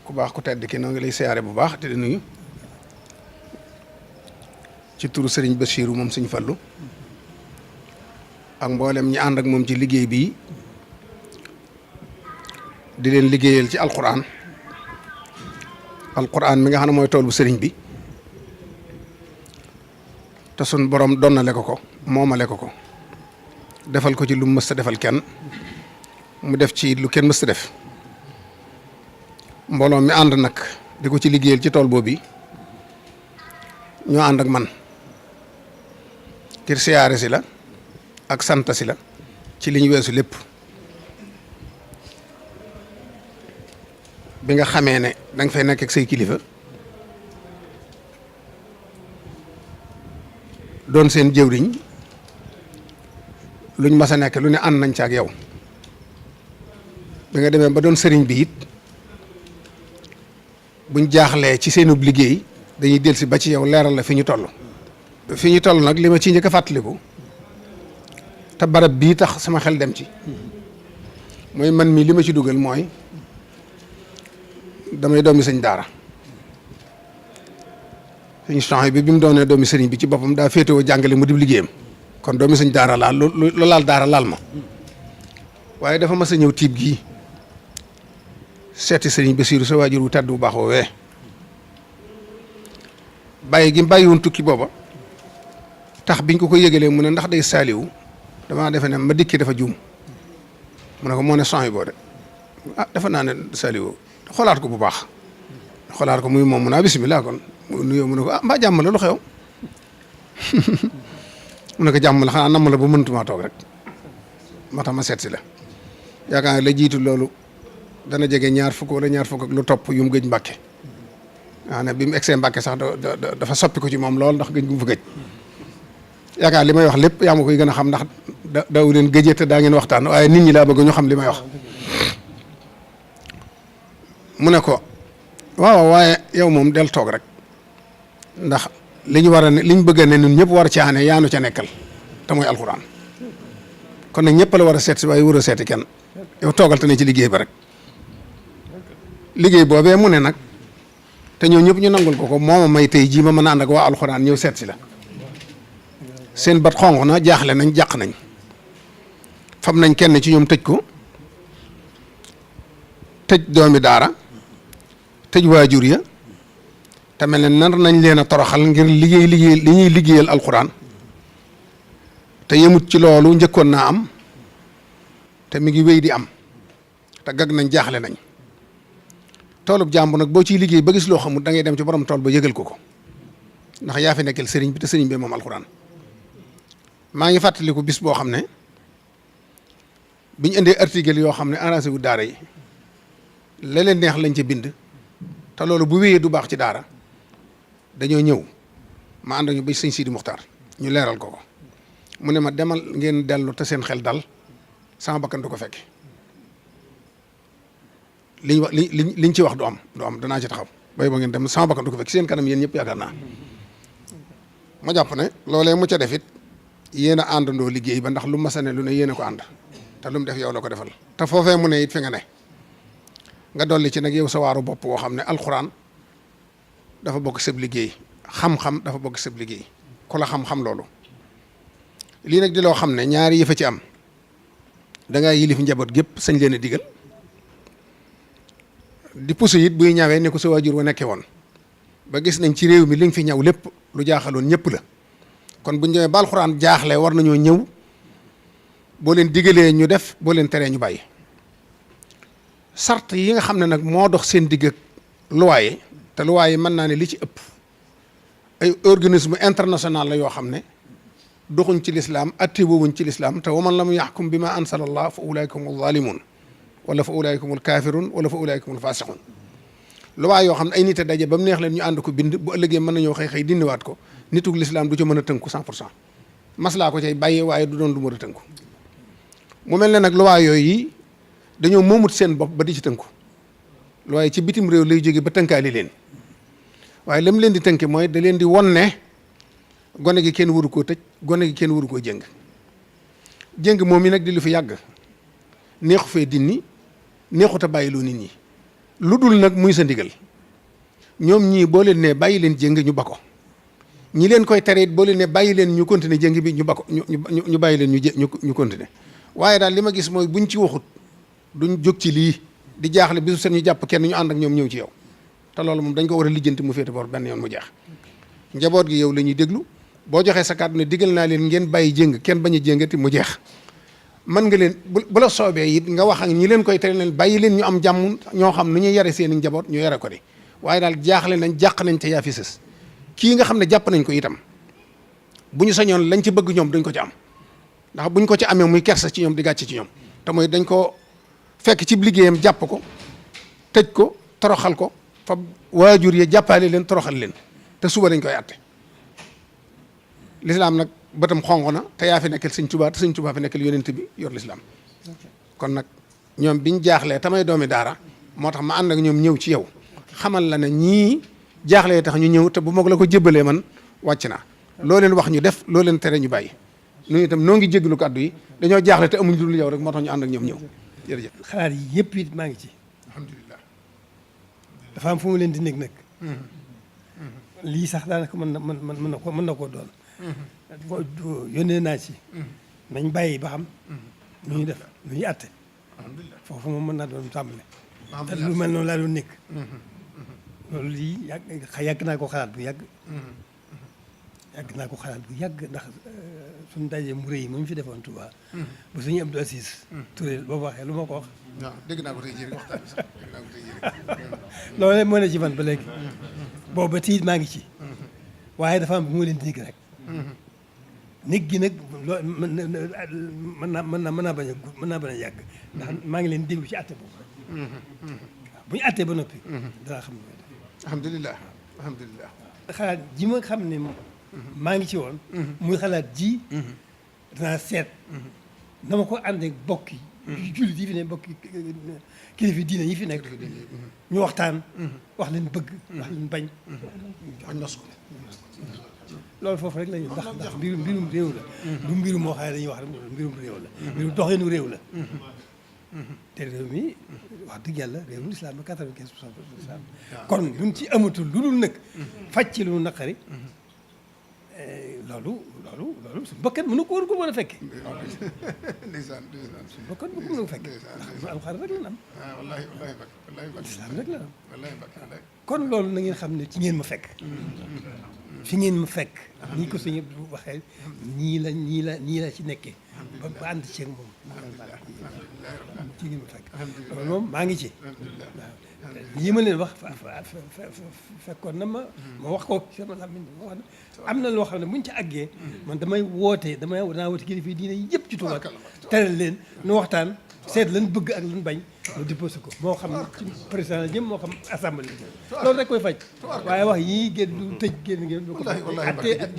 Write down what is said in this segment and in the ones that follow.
ku baax ku tedd ki noo ngi lay siyaare bu baax te di nuyu ci turu sëriñ Bassirou moom sëñ Fallu ak mboolem ñi ànd ak moom ci liggéey bii di leen liggéeyal ci alquran mi nga xam ne mooy tool bu sëriñ bi te sun borom donnale ko moomale ko defal ko ci lu mës a defal kenn mu def ci lu kenn mës a def mbooloo mi ànd nag di ko ci liggéeyal ci tool boobu ñoo ànd ak man ngir siyaare si la ak sant si la ci li ñu weesu lépp bi nga xamee ne danga fay nekk ak say kilifa doon seen jëwriñ luñ mas a nekk lu ne ànd nañ ci ak yow bi nga demee ba doon sëriñ bi it buñ jaaxlee ci seenub liggéey dañuy dellusi ba ci yow leeral la fi ñu toll nag li ma ci njëkk a fàttaliku te barab bii tax sama xel dem ci mooy man mii li ma ci dugal mooy damay doomi sëñ daara sëñ Soxna bi mu doonee doomi sëriñ bi ci boppam daa féetewoo jàngale mu dib liggéeyam kon doomi sëñ daara laal lu laal daara laal ma waaye dafa mas a ñëw tiib gii seeti sëriñ Bassirou sa waajur wu tedd bu baax woowee bàyyi gi bàyyiwoon tukki booba tax biñ ko yëgalee mu ne ndax day saaliwu damaa defe ne ma dikki dafa juum mu ne ko moo ne Soxna boo de dafa naa ne saaliwu xoolaat ko bu baax xoolaat ko muy moom mu naa bisimilah kon mu nuyoo mu ne ko mbaa jàmm la lu xew mu ne ko jàmm la xanaa namm la ba mëntumaa toog rek moo tax ma seet si la yaakaar ne la jiitu loolu dana jege ñaar fukk wala ñaar fukk ak lu topp yu mu gëj Mbàkke waa ne bi mu egsee Mbàkke sax dafa soppi ko ci moom lool ndax gëj gu mu fa gëj yaakaar li may wax lépp yaa ma koy gën a xam ndax daw leen gëjee te daa ngeen waxtaan waaye nit ñi laa bëgg ñu xam li may wax mu ne ko waaw waaye yow moom del toog rek ndax li ñu war a ne li ñu bëgg a ne ñun ñëpp war ci aane yaanu ca nekkal te mooy alxuraan kon nag ñëpp la war a seet si waaye war a seeti kenn yow toogal te ne ci liggéey ba rek liggéey boobee mu ne nag te ñoo ñëpp ñu nangul ko mooma may tey jii ma mën a ànd ak waa alxuraan ñëw seet si la seen bat xonq na jaaxle nañ jàq nañ fam nañ kenn ci ñoom tëj ko tëj doomi daara tëj waajur ya te mel ne nar nañ leen a toroxal ngir liggéey li ñuy liggéeyal alxuraan te yemut ci loolu njëkkoon naa am te mi ngi wéy di am te gag nañ jaaxle nañ toolub jàmbur nag boo ciy liggéey ba gis loo xamul da ngay dem ci borom tool ba yëgal ko ndax yaa fi nekkal sëriñ bi te sëriñ bi moom alxuraan maa ngi fàttaliku bis boo xam ne biñ indee article yoo xam ne arrangé wu daara yi la leen neex lañ ca bind te loolu bu wéyee du baax ci daara dañoo ñëw ma ànd ñu ba sëñ Sidi Muxtaar ñu leeral ko mu ne ma demal ngeen dellu te seen xel dal sama bakkan du ko fekke liñ wax liñ ci wax du am danaa ci taxaw bay ba ngeen dem sama bakkan du ko fekk seen kanam yéen ñëpp yaakaar naa ma jàpp ne loolee mu ca def it yéen a àndandoo liggéey ba ndax lu ma sane lu ne yéen a ko ànd te lu mu def yow la ko defal te foofee mu ne it fi nga ne nga dolli ci nag yow sa waaru bopp woo xam ne alxuraan dafa bokk sëb liggéey xam-xam dafa bokk sëb liggéey ku la xam-xam loolu lii nag di loo xam ne ñaari yëfa ci am dangaa yilif njaboot gépp sañ leen a digal di puso it buy ñawee ne ko sa waajur wa nekkee woon ba gis nañ ci réew mi li nga fi ñaw lépp lu jaaxaloon ñëpp la kon bu ñu demee ba alxuraan jaaxle war nañoo ñëw boo leen digalee ñu def boo leen teree ñu bàyyi sart yi nga xam ne nag moo dox seen digg ak loi yi te loi yi mën naa ne li ci ëpp ay organisme international la yoo xam ne doxuñ ci lislaam attéewuñ ci lislaam te waman lam yaxkum bi ma ansalallah fa ulaika humul zalimun wala fa ulaika humul kafirun wala fa ulaika humul fasiqun loi yoo xam ne ay nit a daje ba mu neex leen ñu ànd ko bind bu ëllëgee mën nañoo xëy dindiwaat ko nitug lislaam du ca mën a tënku 100% maslaa ko cay bàyyee waaye du doon lu mën a tënku mu mel ne nag loi yooyu dañoo moomut seen bopp ba di ci tënku waaye ci bitim réew lay jóge ba tënkaali leen waaye lam leen di tënke mooy da leen di won ne gone gi kenn waru koo tëj gone gi kenn waru koo jëng moom mi nag di lu fi yàgg neexu fee dinni neexut a bàyyiloo nit ñi lu dul nag muy sa ndigal ñoom ñii boo leen ne bàyyi leen jéng ñu ba ko ñi leen koy tere it boo leen ne bàyyi leen ñu continuer jéng bi ñu ba ko ñu bàyyi leen ñu continuer waaye daal li ma gis mooy buñ ci waxut duñ jóg ci lii di jaaxle bisu seen ñu jàpp kenn ñu ànd ak ñoom ñëw ci yow te loolu moom dañ ko war a lijjanti mu féete boor benn yoon mu jeex njaboot gi yow la ñuy déglu boo joxee sa kàddu ne digal naa leen ngeen bàyyi jéng kenn bañ a jéngati mu jeex mën nga leen bu la soobee it nga wax ak ñi leen koy tere leen bàyyi leen ñu am jàmm ñoo xam nu ñuy yare seen i njaboot ñu yare ko di waaye daal jaaxle nañ jàq nañ te yaa fi sës kii nga xam ne jàpp nañ ko itam bu ñu sañoon lañ ci bëgg ñoom duñ ko ci am ndax buñ ko ci amee muy kersa ci ñoom di gàcce ci ñoom te mooy dañ ko fekk ci liggéeyam jàpp ko tëj ko toroxal ko fa waajur yi jàppale leen toroxal leen te suba dañ koy atte lislaam nag bëtam xonq na te yaa fi nekkal sëñ Tuubaa te sëñ Tuubaa fi nekkal yonent bi yor lislaam kon nag ñoom biñ jaaxlee tamay doomi daara moo tax ma ànd ak ñoom ñëw ci yow xamal la ne ñii jaaxlee tax ñu ñëw te bu mag la ko jébbalee man wàcc naa loo leen wax ñu def loo leen tere ñu bàyyi ñun itam noo ngi jéggalu kàddu yi dañoo jaaxle te amuñ dul yow rek moo tax ñu ànd ak ñoom ñëw jërëjëf. xalaat yi yëpp it maa ngi ci. alhamdulilah. dafa am fu mu leen di nekk nag. lii sax daanaka mën na koo doon. yónnee naa ci. nañ bàyyi ba xam. nu ñuy def nu ñuy àtte. foofu moom mën naa doon tàmbale. te lu mel noonu laa doon nekk. loolu lii yàgg naa ko xalaat bu yàgg. yàgg naa ko xalaat bu yàgg ndax suñu daje mu rëy mu ñu fi defoon Touba. ba suñu Abdou Aziz. Touré boo waxee lu ma ko wax. waaw dégg naa ko tey jii rek waxtaan bi sax dégg naa ko tey jii rek. loolu moo ne ci man ba léegi. boobu ba tiit maa ngi ci. waaye dafa am bu ma leen di rek. nit gi nag loo mën naa bañ a yàgg. ndax maa ngi leen déglu ci àtte boobu. bu ñu àttee ba noppi. danaa xam ne. alhamdulilah alhamdulilah. xalaat ji ma xam ne maa ngi ci woon. muy xalaat ji. danaa seet. na ma ko àndee bokk yi. jullit yi fi ne bokk kilifa diine yi fi nekk. ñu waxtaan. wax leen bëgg. wax leen bañ. nos ko. loolu foofu rek la ñu ndax mbirum réew la. du mbirum moo xam ne dañuy wax rek mbirum réew la. mbirum doxinu réew la. te réew mi wax dëgg yàlla réewum lislaam ba 95% lislaam kon luñ ci amatul lu dul nag faj ci lu nu naqari loolu suñu bakkan mënu ko war ko mën a fekke ndeysaan suñu bakkan mënu ko mën a fekke ndax nu alxuraan rek la am wallaahi lislaam rek la am wallaahi kon loolu na ngeen xam ne ci ngeen ma fekk fi ngeen ma fekk nii ko suñu waxee ñii la ci nekkee ba ànd ceeg moom ci ngeen ma fekk loolu moom maa ngi ci waaw lii ma leen wax fekkoon na ma wax ko sama làmmiñ ma wax am na loo xam ne buñ ci àggee man damay naa woote kilifa diine yëpp ci Tuuba tere leen nu waxtaan seet lan bëgg ak lan bañ mu déposé ko moo xam ci président la jëm moo xam assemblée loolu rek koy faj waaye wax yii génn du tëj génn ngeen du ko attee ak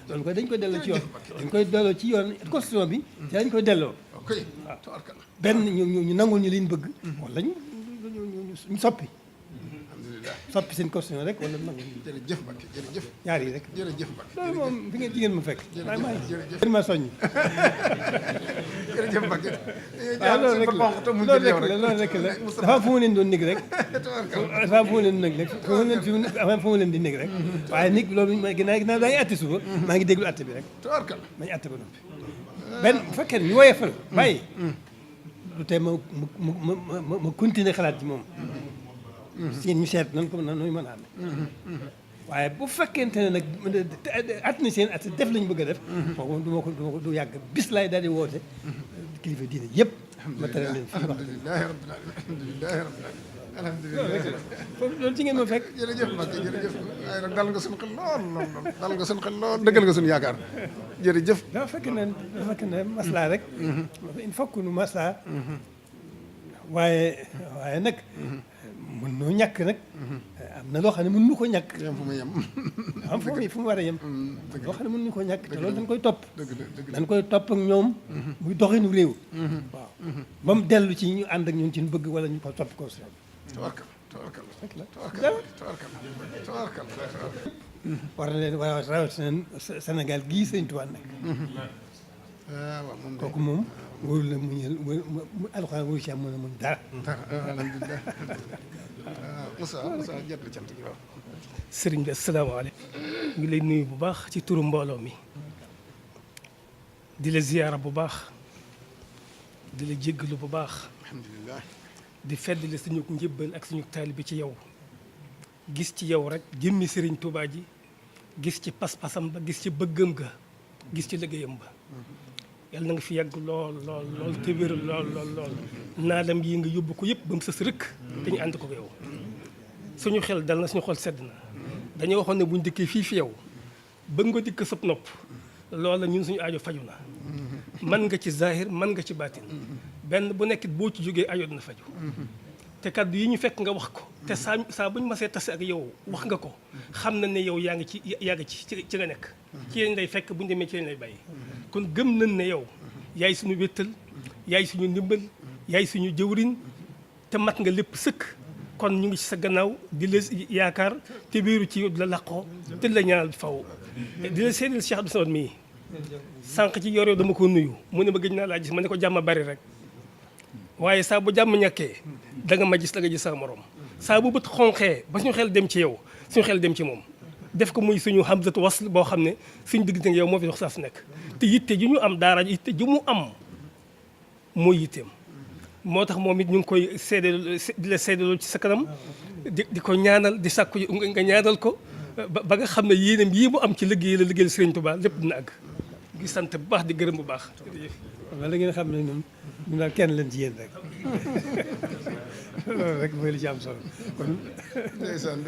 loolu koy dañ koy delloo ci yoon dañ koy delloo ci yoon constitution bi ci dañ koy delloo waaw benn ñu nangul ñu liñ bëgg wala ñu soppi soppi seen constitution rek wala nangu jërëjëf Mbacke jërëjëf ñaar yi rek jërëjëf Mbacke loolu moom fi ngeen jigéen ma fekk maa ma soññ jërëjëf Mbacke waaw loolu rek la dafa am fu ma leen doon nekk rek dafa am fu ma leen nekk rek dafa am fu ma leen di nekk rek waaye nit loolu ginnaaw daa ngi atte suba maa ngi déglu atte bi rek mañu atte ba noppi benn bu fekkee ñu woyefal bàyyi lu tey ma continuer xalaat ci moom seen ñu seet nan ko nooy mën a amee waaye bu fekkente ne nag at na seen at def lañu bëgg a def kooku du ma ko du yàgg bis laay daal di woote kilifa diine yëpp ma tere leen fii wax alhamdulilah loolu ci ngeen ma fekk jërëjëf Mbacke jërëjëf waaye nag dal nga suñu xel lool dal nga suñu xel lool dëggal nga suñu yaakaar jërëjëf dafa fekk ne maslaa rek il faut que nu maslaa waaye nag mën noo ñàkk nag am na loo xam ne mën nu ko ñàkk fu mu yem am fu mu war a yem loo xam ne mën nu ko ñàkk te loolu dañ koy topp dëgg dañ koy topp ak ñoom muy doxinu réew waaw ba mu dellu ci ñu ànd ak ñun ci ñu bëgg wala ñu ko topp ko si tawarkal war na leen waa rawatina Sénégal gii Sëñ Tuubaa nag waaw moom kooku moom wóorul la mu alxuraan wóoru ci am mën a muñ dara alhamdulilah Moussa jot na cant gi waaw. sëriñ bi asalaamaaleykum. ngi lay nuyu bu baax ci turu mbooloo mi. di la ziyaara bu baax. di la jéggalu bu baax. alhamdulilah. di feddali suñu njëbbal ak suñu taalibe ci yow. gis ci yow rek jëmmi sëriñ Tuubaa ji. gis ci pas-pasam ba gis ci bëggam ga. gis ci liggéeyam ba. yàlla na nga fi yàgg lool te wér lool. naadam yi nga yóbbu ko yëpp ba mu sës rëkk. te ñu ànd ko yow. suñu xel dal na suñu xol sedd na. dañoo waxoon ne buñ dëkkee fii fi yow. bëgg nga dikk sëb nopp. loola ñun suñu aajo faju na. man nga ci zahir man nga ci baatin. benn bu nekkit boo ci jógee aajo dina faju. te kaddu yi ñu fekk nga wax ko. te saa buñ masee tase ak yow wax nga ko. xam na ne yow yaa ngi ci nga nekk. ci lañ lay fekk buñ demee ci lañ lay bàyyi. kon gëm nañ ne yow. yaay suñu wéttal. yaay suñu ndimbal. yaay suñu jëwriñ. te mat nga lépp sëkk. kon ñu ngi ci sa gannaaw di la yaakaar te wéeru ci yow di la laqoo te la ñaanal faw di la seedeel Cheikh Abdou Samad mii sànq ci yor yow dama ko nuyu mu ne ma gëj naa laa gis ma ne ko jàmm bari rek waaye saa bu jàmm ñàkkee da nga ma gis la nga gis sa morom saa bu bët xonqee ba suñu xel dem ci yow suñu xel dem ci moom def ko muy suñu hamzatu wasl boo xam ne suñu diggante yow moo fi wax saa su nekk te yitte ju ñu am daara yitte ju mu am mooy yitteem moo tax moom it ñu ngi koy seedeel di la seedeeloo ci sa kanam di ko ñaanal di sàkku nga ñaanal ko ba nga xam ne yéenam yii mu am ci liggéeyal Sëriñ Tuubaa lépp dina àgg di sant bu baax di gërëm bu baax. wala la ngeen xam ne ñun daal kenn leen ci yéen rek loolu rek mooy li ci am solo kon. ndeysaan.